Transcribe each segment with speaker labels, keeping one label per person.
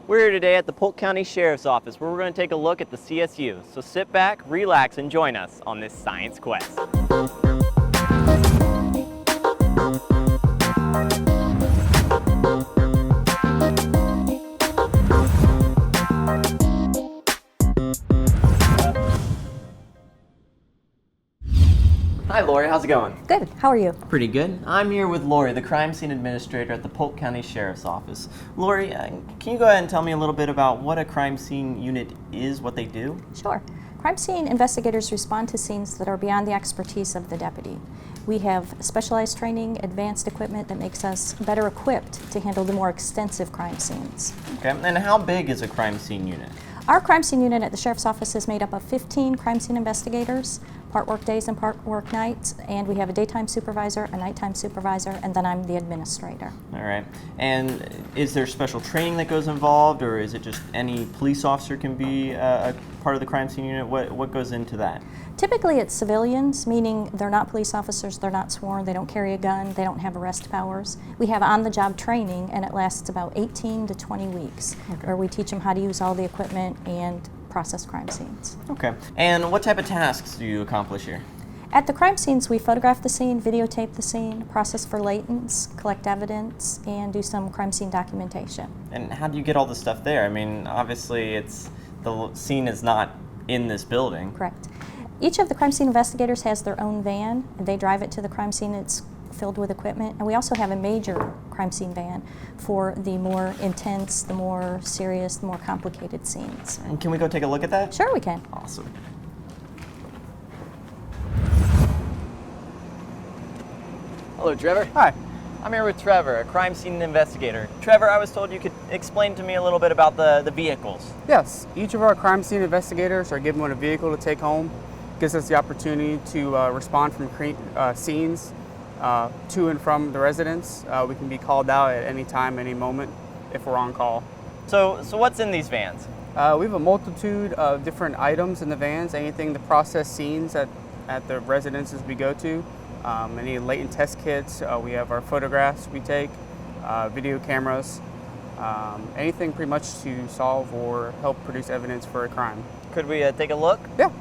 Speaker 1: We're here today at the Polk County Sheriff's Office where we're going to take a look at the CSU. So sit back, relax, and join us on this science quest. Hi Laurie, how's it going?
Speaker 2: Good, how are you?
Speaker 1: Pretty good. I'm here with Laurie, the crime scene administrator at the Polk County Sheriff's Office. Laurie, can you go ahead and tell me a little bit about what a crime scene unit is, what they do?
Speaker 2: Sure. Crime scene investigators respond to scenes that are beyond the expertise of the deputy. We have specialized training, advanced equipment that makes us better equipped to handle the more extensive crime scenes.
Speaker 1: Okay, and how big is a crime scene unit?
Speaker 2: Our crime scene unit at the Sheriff's Office is made up of 15 crime scene investigators, part work days and part work nights, and we have a daytime supervisor, a nighttime supervisor, and then I'm the administrator.
Speaker 1: All right. And is there special training that goes involved, or is it just any police officer can be a part of the crime scene unit? What goes into that?
Speaker 2: Typically it's civilians, meaning they're not police officers, they're not sworn, they don't carry a gun, they don't have arrest powers. We have on-the-job training, and it lasts about 18 to 20 weeks, where we teach them how to use all the equipment and process crime scenes.
Speaker 1: Okay. And what type of tasks do you accomplish here?
Speaker 2: At the crime scenes, we photograph the scene, videotape the scene, process for latents, collect evidence, and do some crime scene documentation.
Speaker 1: And how do you get all this stuff there? I mean, obviously the scene is not in this building.
Speaker 2: Correct. Each of the crime scene investigators has their own van, and they drive it to the crime scene. It's filled with equipment, and we also have a major crime scene van for the more intense, the more serious, the more complicated scenes.
Speaker 1: And can we go take a look at that?
Speaker 2: Sure, we can.
Speaker 1: Awesome. Hello, Trevor.
Speaker 3: Hi.
Speaker 1: I'm here with Trevor, a crime scene investigator. Trevor, I was told you could explain to me a little bit about the vehicles.
Speaker 3: Yes, each of our crime scene investigators are given a vehicle to take home. Gives us the opportunity to respond from scenes to and from the residence. We can be called out at any time, any moment, if we're on call.
Speaker 1: So what's in these vans?
Speaker 3: We have a multitude of different items in the vans, anything to process scenes at the residences we go to. Any latent test kits, we have our photographs we take, video cameras, anything pretty much to solve or help produce evidence for a crime.
Speaker 1: Could we take a look?
Speaker 3: Yeah.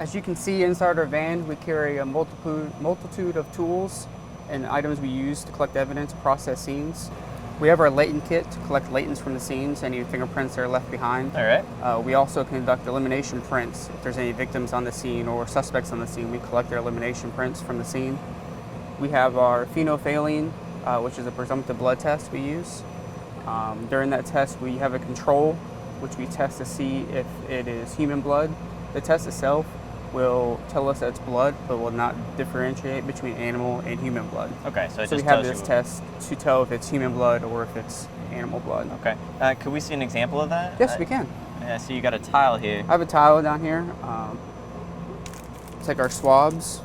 Speaker 3: As you can see inside our van, we carry a multitude of tools and items we use to collect evidence and process scenes. We have our latent kit to collect latents from the scenes, any fingerprints that are left behind.
Speaker 1: All right.
Speaker 3: We also conduct elimination prints. If there's any victims on the scene or suspects on the scene, we collect their elimination prints from the scene. We have our phenolphthalein, which is a presumptive blood test we use. During that test, we have a control, which we test to see if it is human blood. The test itself will tell us that it's blood, but will not differentiate between animal and human blood.
Speaker 1: Okay, so
Speaker 3: we have this test to tell if it's human blood or if it's animal blood.
Speaker 1: Okay. Could we see an example of that?
Speaker 3: Yes, we can.
Speaker 1: I see you got a tile here.
Speaker 3: I have a tile down here. It's like our swabs.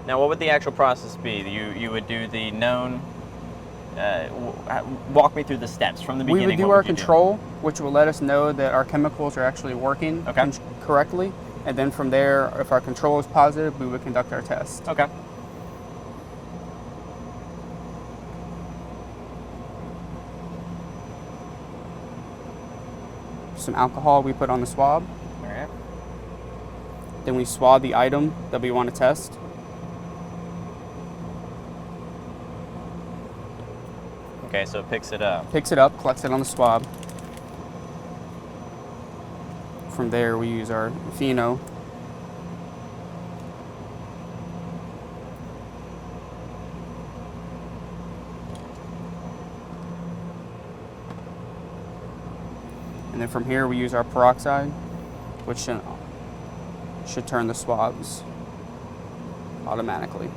Speaker 1: Now, what would the actual process be? You would do the known. Walk me through the steps from the beginning.
Speaker 3: We would do our control, which will let us know that our chemicals are actually working correctly. And then from there, if our control is positive, we would conduct our test.
Speaker 1: Okay.
Speaker 3: Some alcohol we put on the swab.
Speaker 1: All right.
Speaker 3: Then we swab the item that we want to test.
Speaker 1: Okay, so it picks it up.
Speaker 3: Picks it up, collects it on the swab. From there, we use our pheno. And then from here, we use our peroxide, which should turn the swabs automatically.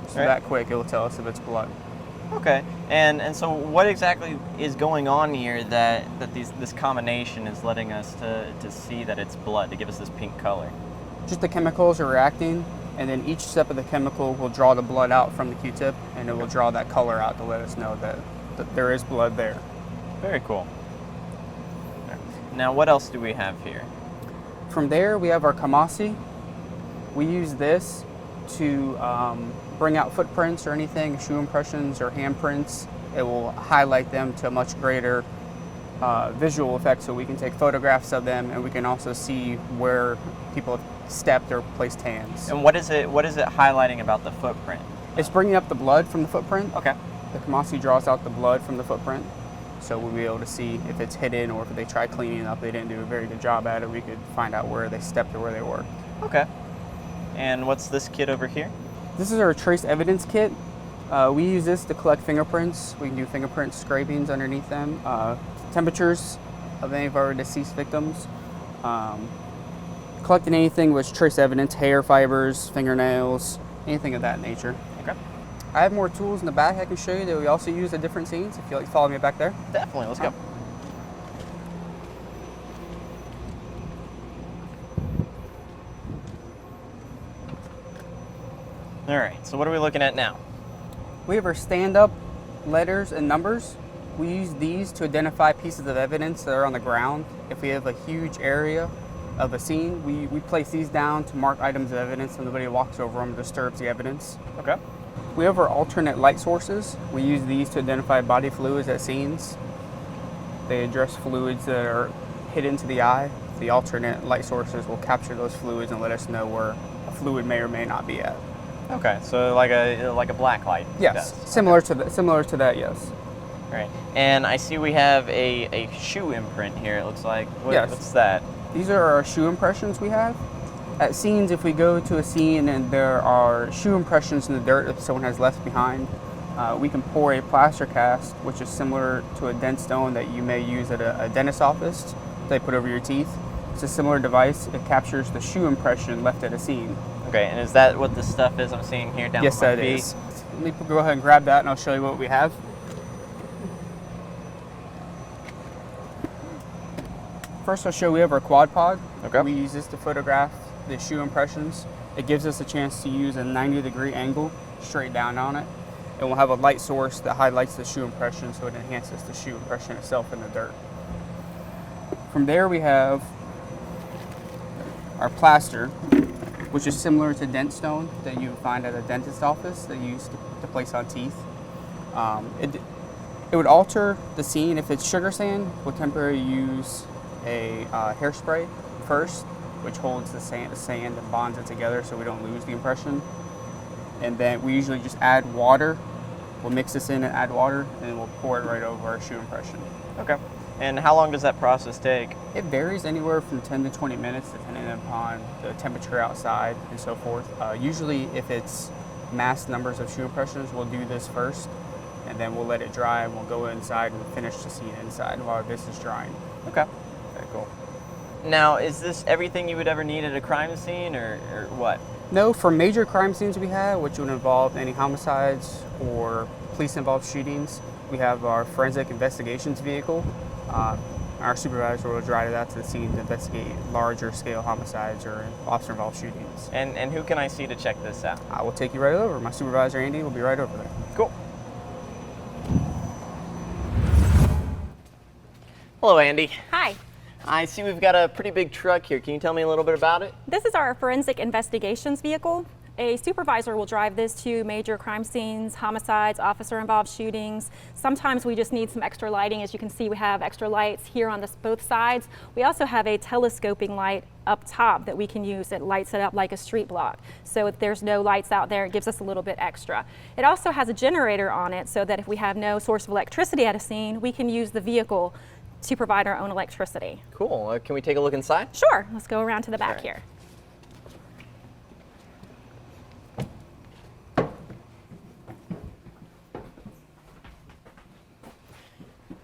Speaker 3: So that quick, it will tell us if it's blood.
Speaker 1: Okay, and so what exactly is going on here that this combination is letting us to see that it's blood, to give us this pink color?
Speaker 3: Just the chemicals are reacting, and then each step of the chemical will draw the blood out from the Q-tip, and it will draw that color out to let us know that there is blood there.
Speaker 1: Very cool. Now, what else do we have here?
Speaker 3: From there, we have our Composite. We use this to bring out footprints or anything, shoe impressions or handprints. It will highlight them to a much greater visual effect, so we can take photographs of them, and we can also see where people have stepped or placed hands.
Speaker 1: And what is it highlighting about the footprint?
Speaker 3: It's bringing up the blood from the footprint.
Speaker 1: Okay.
Speaker 3: The Composite draws out the blood from the footprint, so we'll be able to see if it's hidden or if they try cleaning it up, they didn't do a very good job at it. We could find out where they stepped or where they were.
Speaker 1: Okay. And what's this kit over here?
Speaker 3: This is our trace evidence kit. We use this to collect fingerprints. We can do fingerprint scrapings underneath them, temperatures of any of our deceased victims, collecting anything with trace evidence, hair fibers, fingernails, anything of that nature.
Speaker 1: Okay.
Speaker 3: I have more tools in the back I can show you that we also use at different scenes, if you'd like to follow me back there.
Speaker 1: Definitely, let's go. All right, so what are we looking at now?
Speaker 3: We have our stand-up letters and numbers. We use these to identify pieces of evidence that are on the ground. If we have a huge area of a scene, we place these down to mark items of evidence so nobody walks over them or disturbs the evidence.
Speaker 1: Okay.
Speaker 3: We have our alternate light sources. We use these to identify body fluids at scenes. They address fluids that are hidden to the eye. The alternate light sources will capture those fluids and let us know where a fluid may or may not be at.
Speaker 1: Okay, so like a black light.
Speaker 3: Yes,
Speaker 1: does.
Speaker 3: similar to that. Yes.
Speaker 1: All right, and I see we have a shoe imprint here. It looks like.
Speaker 3: Yes.
Speaker 1: What's that?
Speaker 3: These are our shoe impressions we have. At scenes, if we go to a scene and there are shoe impressions in the dirt that someone has left behind, we can pour a plaster cast, which is similar to a dent stone that you may use at a dentist's office they put over your teeth. It's a similar device. It captures the shoe impression left at a scene.
Speaker 1: Okay, and is that what this stuff is I'm seeing here down
Speaker 3: Yes,
Speaker 1: by my
Speaker 3: that
Speaker 1: feet?
Speaker 3: is. Let me go ahead and grab that and I'll show you what we have. First I'll show we have our quad pod.
Speaker 1: Okay.
Speaker 3: We use this to photograph the shoe impressions. It gives us a chance to use a 90-degree angle straight down on it. And we'll have a light source that highlights the shoe impression so it enhances the shoe impression itself in the dirt. From there we have our plaster, which is similar to dent stone that you find at a dentist's office that you use to place on teeth. It would alter the scene. If it's sugar sand, we'll temporarily use a hairspray first, which holds the sand and bonds it together so we don't lose the impression. And then we usually just add water. We'll mix this in and add water, and then we'll pour it right over our shoe impression.
Speaker 1: Okay. And how long does that process take?
Speaker 3: It varies anywhere from 10 to 20 minutes depending upon the temperature outside and so forth. Usually if it's mass numbers of shoe impressions, we'll do this first, and then we'll let it dry and we'll go inside and finish the scene inside while this is drying.
Speaker 1: Okay. Very cool. Now, is this everything you would ever need at a crime scene or what?
Speaker 3: No, for major crime scenes we have, which would involve any homicides or police-involved shootings, we have our forensic investigations vehicle. Our supervisor will drive that to the scene to investigate larger scale homicides or officer-involved shootings.
Speaker 1: And who can I see to check this out?
Speaker 3: I will take you right over. My supervisor, Anndee, will be right over there.
Speaker 1: Cool. Hello, Anndee.
Speaker 4: Hi.
Speaker 1: I see we've got a pretty big truck here. Can you tell me a little bit about it?
Speaker 4: This is our forensic investigations vehicle. A supervisor will drive this to major crime scenes, homicides, officer-involved shootings. Sometimes we just need some extra lighting. As you can see, we have extra lights here on both sides. We also have a telescoping light up top that we can use that lights it up like a street block. So if there's no lights out there, it gives us a little bit extra. It also has a generator on it so that if we have no source of electricity at a scene, we can use the vehicle to provide our own electricity.
Speaker 1: Cool. Can we take a look inside?
Speaker 4: Sure. Let's go around to the back here.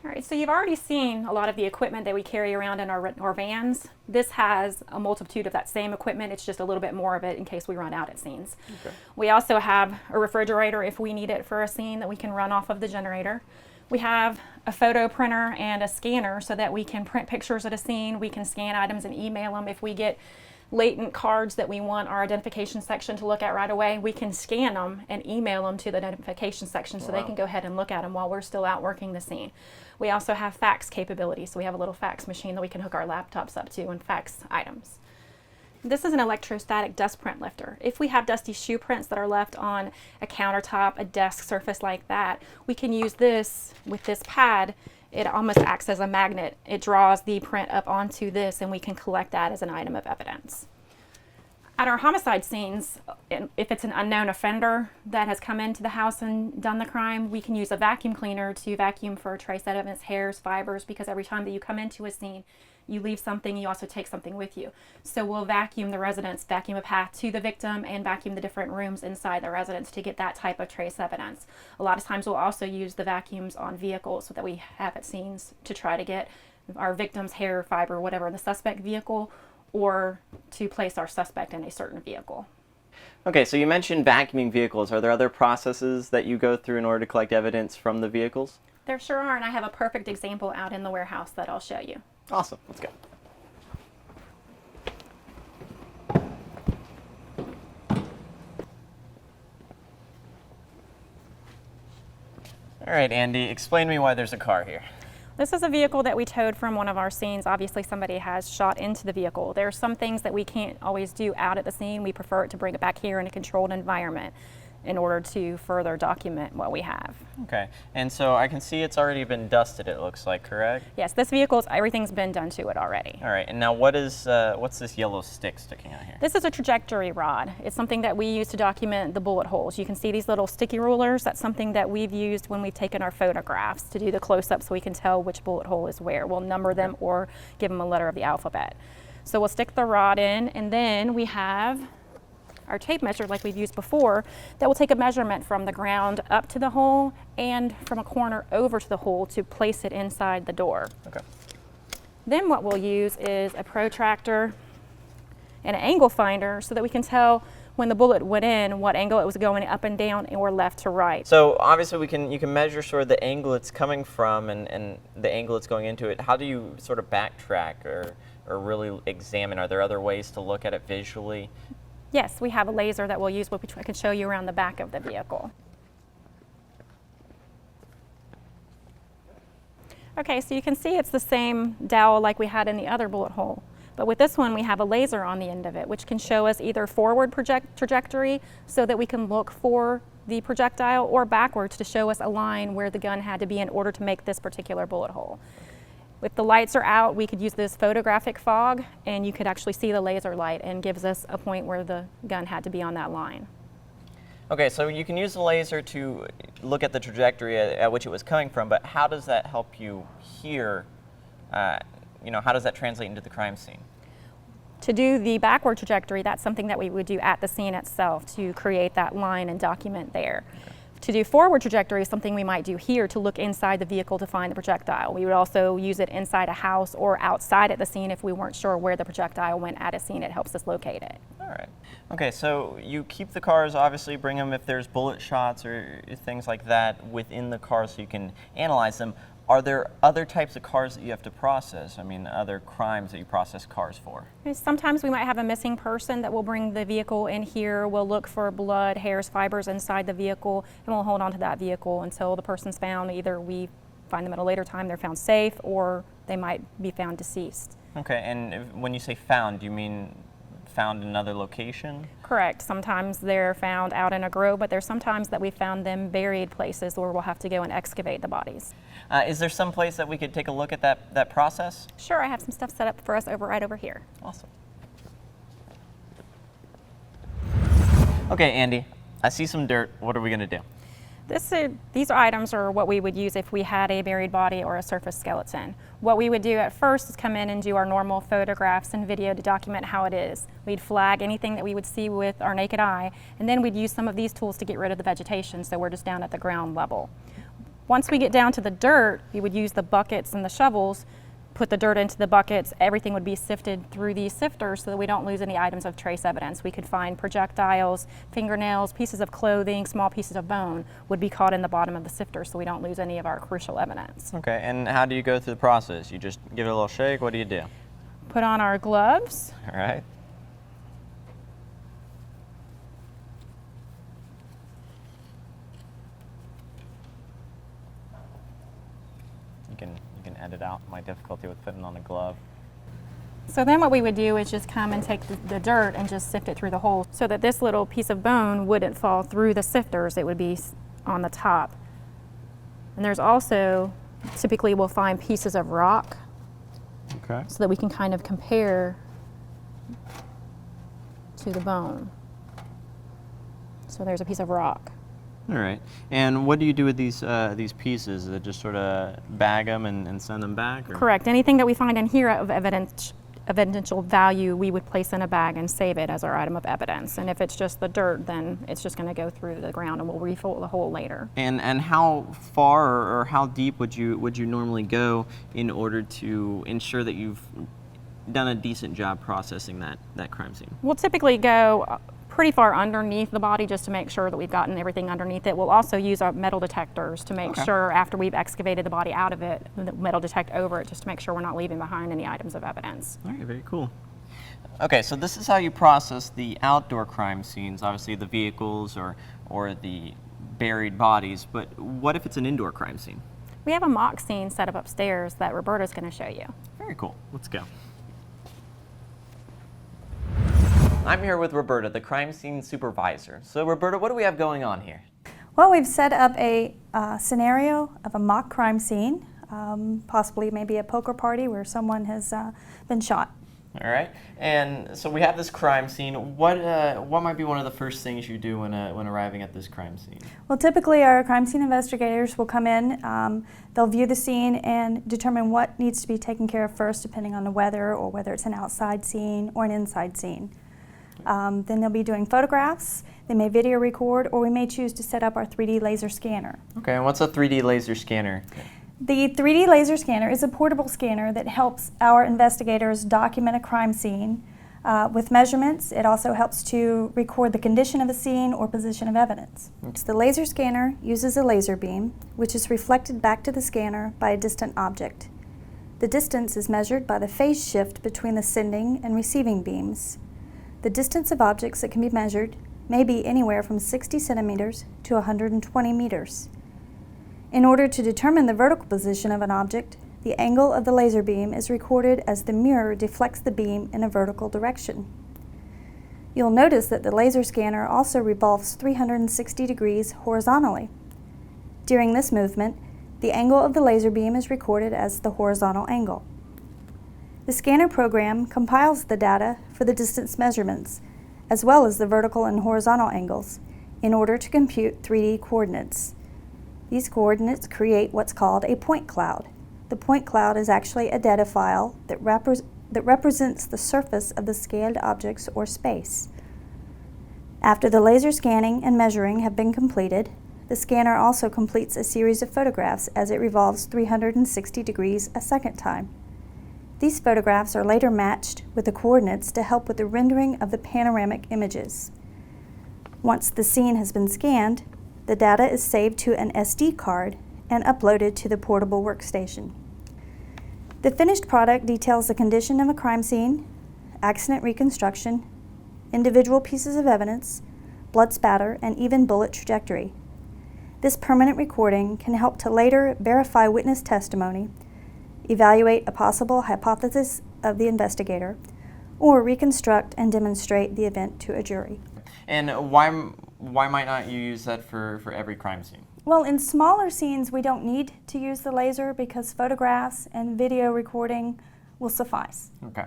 Speaker 4: All right, so you've already seen a lot of the equipment that we carry around in our vans. This has a multitude of that same equipment. It's just a little bit more of it in case we run out at scenes.
Speaker 1: Okay.
Speaker 4: We also have a refrigerator if we need it for a scene that we can run off of the generator. We have a photo printer and a scanner so that we can print pictures at a scene. We can scan items and email them. If we get latent cards that we want our identification section to look at right away, we can scan them and email them to the identification section so they can go ahead and look at them while we're still out working the scene. We also have fax capability, so we have a little fax machine that we can hook our laptops up to and fax items. This is an electrostatic dust print lifter. If we have dusty shoe prints that are left on a countertop, a desk surface like that, we can use this with this pad. It almost acts as a magnet. It draws the print up onto this and we can collect that as an item of evidence. At our homicide scenes, if it's an unknown offender that has come into the house and done the crime, we can use a vacuum cleaner to vacuum for trace evidence, hairs, fibers, because every time that you come into a scene, you leave something, you also take something with you. So we'll vacuum the residence, vacuum a path to the victim, and vacuum the different rooms inside the residence to get that type of trace evidence. A lot of times we'll also use the vacuums on vehicles that we have at scenes to try to get our victim's hair, fiber, whatever, in the suspect vehicle, or to place our suspect in a certain vehicle.
Speaker 1: Okay, so you mentioned vacuuming vehicles. Are there other processes that you go through in order to collect evidence from the vehicles?
Speaker 4: There sure are, and I have a perfect example out in the warehouse that I'll show you.
Speaker 1: Awesome, let's go. All right, Anndee, explain to me why there's a car here.
Speaker 4: This is a vehicle that we towed from one of our scenes. Obviously, somebody has shot into the vehicle. There are some things that we can't always do out at the scene. We prefer it to bring it back here in a controlled environment in order to further document what we have.
Speaker 1: Okay, and so I can see it's already been dusted, it looks like, correct?
Speaker 4: Yes, this vehicle, everything's been done to it already.
Speaker 1: All right, and now what's this yellow stick sticking out here?
Speaker 4: This is a trajectory rod. It's something that we use to document the bullet holes. You can see these little sticky rulers. That's something that we've used when we've taken our photographs to do the close-up so we can tell which bullet hole is where. We'll number them or give them a letter of the alphabet. So we'll stick the rod in, and then we have our tape measure like we've used before that will take a measurement from the ground up to the hole and from a corner over to the hole to place it inside the door.
Speaker 1: Okay.
Speaker 4: Then what we'll use is a protractor and an angle finder so that we can tell when the bullet went in what angle it was going up and down or left to right.
Speaker 1: So obviously you can measure sort of the angle it's coming from and the angle it's going into it. How do you sort of backtrack or really examine? Are there other ways to look at it visually?
Speaker 4: Yes, we have a laser that we'll use, which I can show you around the back of the vehicle. Okay, so you can see it's the same dowel like we had in the other bullet hole. But with this one, we have a laser on the end of it, which can show us either forward trajectory so that we can look for the projectile, or backwards to show us a line where the gun had to be in order to make this particular bullet hole. If the lights are out, we could use this photographic fog, and you could actually see the laser light and gives us a point where the gun had to be on that line.
Speaker 1: Okay, so you can use the laser to look at the trajectory at which it was coming from, but how does that help you here? How does that translate into the crime scene?
Speaker 4: To do the backward trajectory, that's something that we would do at the scene itself to create that line and document there. Okay. To do forward trajectory is something we might do here to look inside the vehicle to find the projectile. We would also use it inside a house or outside at the scene if we weren't sure where the projectile went at a scene. It helps us locate it.
Speaker 1: All right. Okay, so you keep the cars, obviously bring them if there's bullet shots or things like that within the car so you can analyze them. Are there other types of cars that you have to process? I mean, other crimes that you process cars for?
Speaker 4: Sometimes we might have a missing person that will bring the vehicle in here. We'll look for blood, hairs, fibers inside the vehicle, and we'll hold on to that vehicle until the person's found. Either we find them at a later time, they're found safe, or they might be found deceased.
Speaker 1: Okay, and when you say found, do you mean found in another location?
Speaker 4: Correct. Sometimes they're found out in a grove, but there's sometimes that we found them buried places where we'll have to go and excavate the bodies.
Speaker 1: Is there some place that we could take a look at that process?
Speaker 4: Sure, I have some stuff set up for us right over here.
Speaker 1: Awesome. Okay, Anndee, I see some dirt. What are we going to do?
Speaker 4: These items are what we would use if we had a buried body or a surface skeleton. What we would do at first is come in and do our normal photographs and video to document how it is. We'd flag anything that we would see with our naked eye, and then we'd use some of these tools to get rid of the vegetation, so we're just down at the ground level. Once we get down to the dirt, we would use the buckets and the shovels, put the dirt into the buckets. Everything would be sifted through these sifters so that we don't lose any items of trace evidence. We could find projectiles, fingernails, pieces of clothing, small pieces of bone would be caught in the bottom of the sifter so we don't lose any of our crucial evidence.
Speaker 1: Okay, and how do you go through the process? You just give it a little shake? What do you do?
Speaker 4: Put on our gloves.
Speaker 1: All right. You can edit out my difficulty with putting on a glove.
Speaker 4: So then what we would do is just come and take the dirt and just sift it through the hole so that this little piece of bone wouldn't fall through the sifters. It would be on the top. And there's also, typically we'll find pieces of rock so that we can kind of compare to the bone. So there's a piece of rock.
Speaker 1: All right. And what do you do with these pieces? Is it just sort of bag them and send them back? Or?
Speaker 4: Correct. Anything that we find in here of evidential value, we would place in a bag and save it as our item of evidence. And if it's just the dirt, then it's just going to go through the ground and we'll refill the hole later.
Speaker 1: And how far or how deep would you normally go in order to ensure that you've done a decent job processing that crime scene?
Speaker 4: We'll typically go pretty far underneath the body just to make sure that we've gotten everything underneath it. We'll also use our metal detectors to make sure after we've excavated the body out of it, the metal detect over it just to make sure we're not leaving behind any items of evidence.
Speaker 1: All right, very cool. Okay, so this is how you process the outdoor crime scenes, obviously the vehicles or the buried bodies, but what if it's an indoor crime scene?
Speaker 4: We have a mock scene set up upstairs that Roberta's going to show you.
Speaker 1: Very cool. Let's go. I'm here with Roberta, the crime scene supervisor. So Roberta, what do we have going on here?
Speaker 5: Well, we've set up a scenario of a mock crime scene, possibly maybe a poker party where someone has been shot.
Speaker 1: All right, and so we have this crime scene. What might be one of the first things you do when arriving at this crime scene?
Speaker 5: Well, typically our crime scene investigators will come in, they'll view the scene and determine what needs to be taken care of first depending on the weather or whether it's an outside scene or an inside scene. Then they'll be doing photographs, they may video record, or we may choose to set up our 3D laser scanner.
Speaker 1: Okay, and what's a 3D laser scanner?
Speaker 5: The 3D laser scanner is a portable scanner that helps our investigators document a crime scene with measurements. It also helps to record the condition of a scene or position of evidence. Okay. The laser scanner uses a laser beam, which is reflected back to the scanner by a distant object. The distance is measured by the phase shift between the sending and receiving beams. The distance of objects that can be measured may be anywhere from 60 centimeters to 120 meters. In order to determine the vertical position of an object, the angle of the laser beam is recorded as the mirror deflects the beam in a vertical direction. You'll notice that the laser scanner also revolves 360 degrees horizontally. During this movement, the angle of the laser beam is recorded as the horizontal angle. The scanner program compiles the data for the distance measurements, as well as the vertical and horizontal angles, in order to compute 3D coordinates. These coordinates create what's called a point cloud. The point cloud is actually a data file that represents the surface of the scanned objects or space. After the laser scanning and measuring have been completed, the scanner also completes a series of photographs as it revolves 360 degrees a second time. These photographs are later matched with the coordinates to help with the rendering of the panoramic images. Once the scene has been scanned, the data is saved to an SD card and uploaded to the portable workstation. The finished product details the condition of a crime scene, accident reconstruction, individual pieces of evidence, blood spatter, and even bullet trajectory. This permanent recording can help to later verify witness testimony, evaluate a possible hypothesis of the investigator, or reconstruct and demonstrate the event to a jury.
Speaker 1: And why might not you use that for every crime scene?
Speaker 5: Well, in smaller scenes, we don't need to use the laser because photographs and video recording will suffice.
Speaker 1: Okay.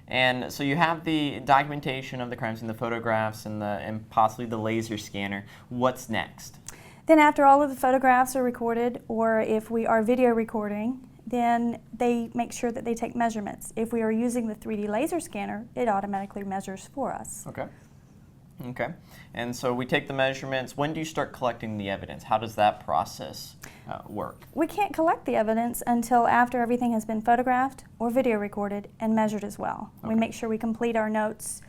Speaker 1: And so you have the documentation of the crime scene, the photographs, and possibly the laser scanner. What's next?
Speaker 5: Then after all of the photographs are recorded, or if we are video recording, then they make sure that they take measurements. If we are using the 3D laser scanner, it automatically measures for us.
Speaker 1: Okay. Okay. And so we take the measurements. When do you start collecting the evidence? How does that process work?
Speaker 5: We can't collect the evidence until after everything has been photographed or video recorded and measured as well. Okay. We make sure we complete our notes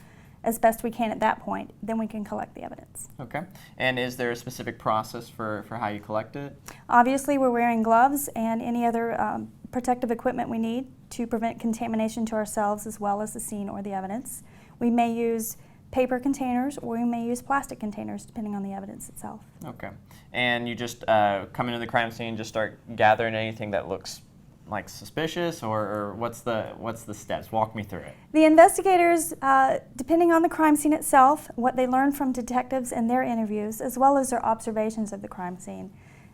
Speaker 5: as best we can at that point, then we can collect the evidence.
Speaker 1: Okay. And is there a specific process for how you collect it?
Speaker 5: Obviously, we're wearing gloves and any other protective equipment we need to prevent contamination to ourselves as well as the scene or the evidence. We may use paper containers or we may use plastic containers depending on the evidence itself.
Speaker 1: Okay. And you just come into the crime scene, just start gathering anything that looks like suspicious, or what's the steps? Walk me through it.
Speaker 5: The investigators, depending on the crime scene itself, what they learn from detectives in their interviews, as well as their observations of the crime scene,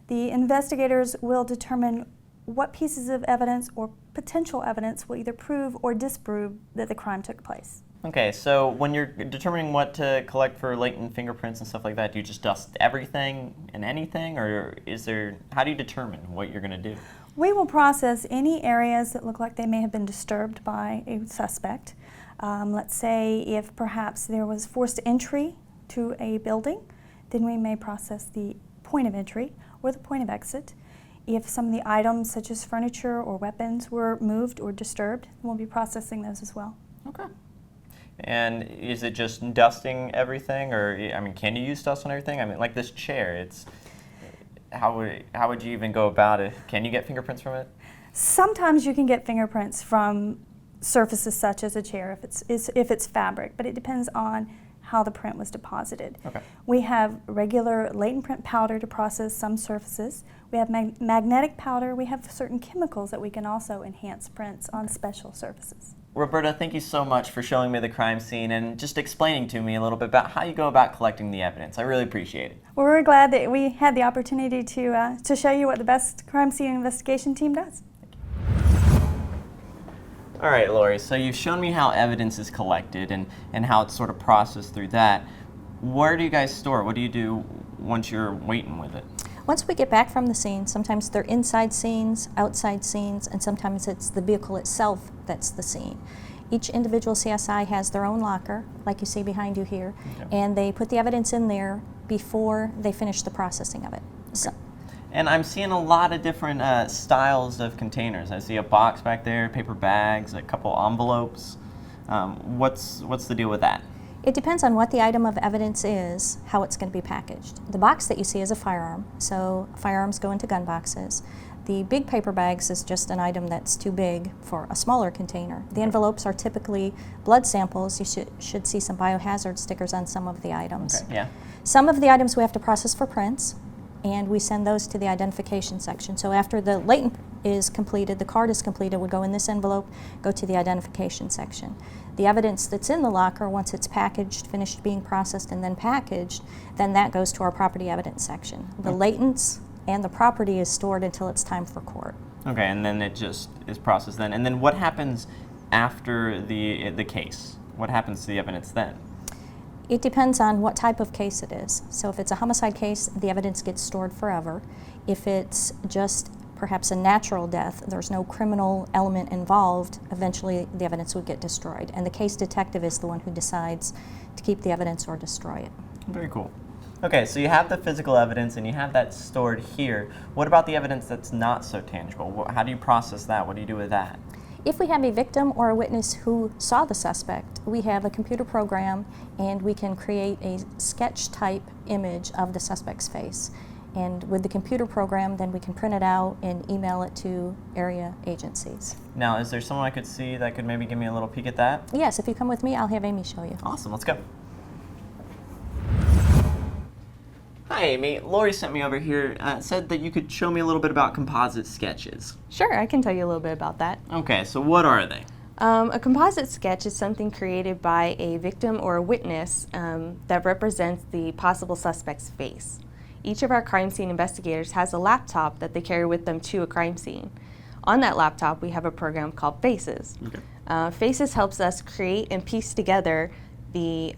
Speaker 5: the investigators will determine what pieces of evidence or potential evidence will either prove or disprove that the crime took place.
Speaker 1: Okay, so when you're determining what to collect for latent fingerprints and stuff like that, do you just dust everything and anything, or how do you determine what you're going to do?
Speaker 5: We will process any areas that look like they may have been disturbed by a suspect. Let's say if perhaps there was forced entry to a building, then we may process the point of entry or the point of exit. If some of the items, such as furniture or weapons, were moved or disturbed, we'll be processing those as well.
Speaker 1: Okay. And is it just dusting everything, or I mean, can you use dust on everything? I mean, like this chair, how would you even go about it? Can you get fingerprints from it?
Speaker 5: Sometimes you can get fingerprints from surfaces such as a chair if it's fabric, but it depends on how the print was deposited.
Speaker 1: Okay.
Speaker 5: We have regular latent print powder to process some surfaces. We have magnetic powder. We have certain chemicals that we can also enhance prints on special surfaces.
Speaker 1: Roberta, thank you so much for showing me the crime scene and just explaining to me a little bit about how you go about collecting the evidence. I really appreciate it.
Speaker 5: Well, we're glad that we had the opportunity to show you what the best crime scene investigation team does.
Speaker 1: All right, Laurie, so you've shown me how evidence is collected and how it's sort of processed through that. Where do you guys store it? What do you do once you're waiting with it?
Speaker 2: Once we get back from the scene, sometimes they're inside scenes, outside scenes, and sometimes it's the vehicle itself that's the scene. Each individual CSI has their own locker, like you see behind you here,
Speaker 1: okay.
Speaker 2: and they put the evidence in there before they finish the processing of it.
Speaker 1: Okay.
Speaker 2: So,
Speaker 1: and I'm seeing a lot of different styles of containers. I see a box back there, paper bags, a couple envelopes. What's the deal with that?
Speaker 2: it depends on what the item of evidence is, how it's going to be packaged. The box that you see is a firearm, so firearms go into gun boxes. The big paper bags is just an item that's too big for a smaller container. The envelopes are typically blood samples. You should see some biohazard stickers on some of the items.
Speaker 1: Okay, yeah.
Speaker 2: Some of the items we have to process for prints, and we send those to the identification section. So after the latent is completed, the card is completed, would go in this envelope, go to the identification section. The evidence that's in the locker, once it's packaged, finished being processed, and then packaged, then that goes to our property evidence section. The latents and the property is stored until it's time for court.
Speaker 1: Okay, and then it just is processed then. And then what happens after the case? What happens to the evidence then?
Speaker 2: It depends on what type of case it is. So if it's a homicide case, the evidence gets stored forever. If it's just perhaps a natural death, there's no criminal element involved, eventually the evidence would get destroyed. And the case detective is the one who decides to keep the evidence or destroy it.
Speaker 1: Very cool. Okay, so you have the physical evidence and you have that stored here. What about the evidence that's not so tangible? How do you process that? What do you do with that?
Speaker 2: If we have a victim or a witness who saw the suspect, we have a computer program and we can create a sketch type image of the suspect's face. And with the computer program, then we can print it out and email it to area agencies.
Speaker 1: Now, is there someone I could see that could maybe give me a little peek at that?
Speaker 2: Yes, if you come with me, I'll have Amy show you.
Speaker 1: Awesome, let's go. Hi, Amy. Laurie sent me over here, said that you could show me a little bit about composite sketches.
Speaker 6: Sure, I can tell you a little bit about that.
Speaker 1: Okay, so what are they?
Speaker 6: A composite sketch is something created by a victim or a witness that represents the possible suspect's face. Each of our crime scene investigators has a laptop that they carry with them to a crime scene. On that laptop, we have a program called Faces.
Speaker 1: Okay.
Speaker 6: Faces helps us create and piece together the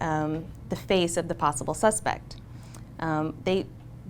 Speaker 6: face of the possible suspect. The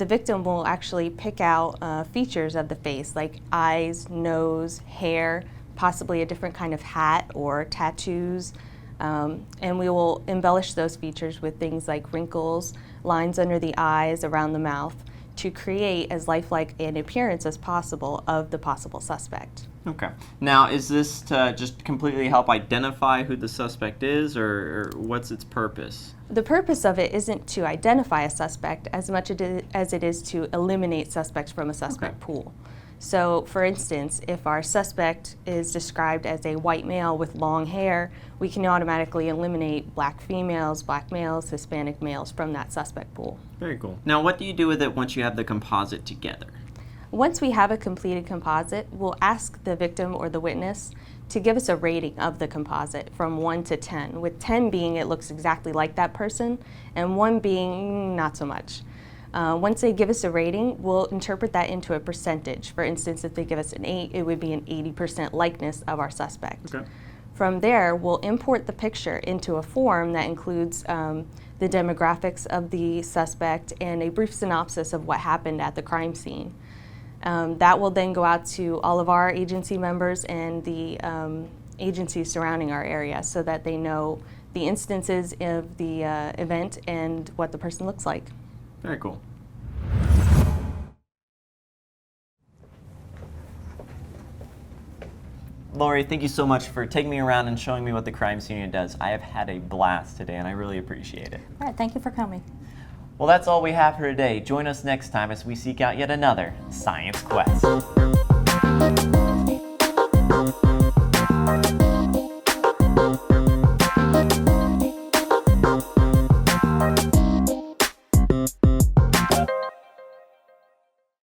Speaker 6: victim will actually pick out features of the face, like eyes, nose, hair, possibly a different kind of hat or tattoos, and we will embellish those features with things like wrinkles, lines under the eyes, around the mouth, to create as lifelike an appearance as possible of the possible suspect.
Speaker 1: Okay. Now, is this to just completely help identify who the suspect is, or what's its purpose?
Speaker 6: The purpose of it isn't to identify a suspect as much as it is to eliminate suspects from a suspect pool. So, for instance, if our suspect is described as a white male with long hair, we can automatically eliminate black females, black males, Hispanic males from that suspect pool.
Speaker 1: Very cool. Now, what do you do with it once you have the composite together?
Speaker 6: Once we have a completed composite, we'll ask the victim or the witness to give us a rating of the composite from 1 to 10, with 10 being it looks exactly like that person, and 1 being not so much. Once they give us a rating, we'll interpret that into a percentage. For instance, if they give us an 8, it would be an 80% likeness of our suspect.
Speaker 7: Okay.
Speaker 6: From there, we'll import the picture into a form that includes the demographics of the suspect and a brief synopsis of what happened at the crime scene. That will then go out to all of our agency members and the agencies surrounding our area so that they know the instances of the event and what the person looks like.
Speaker 7: Very cool.
Speaker 1: Laurie, thank you so much for taking me around and showing me what the crime scene unit does. I have had a blast today, and I really appreciate it.
Speaker 2: All right, thank you for coming.
Speaker 1: Well, that's all we have for today. Join us next time as we seek out yet another Science Quest.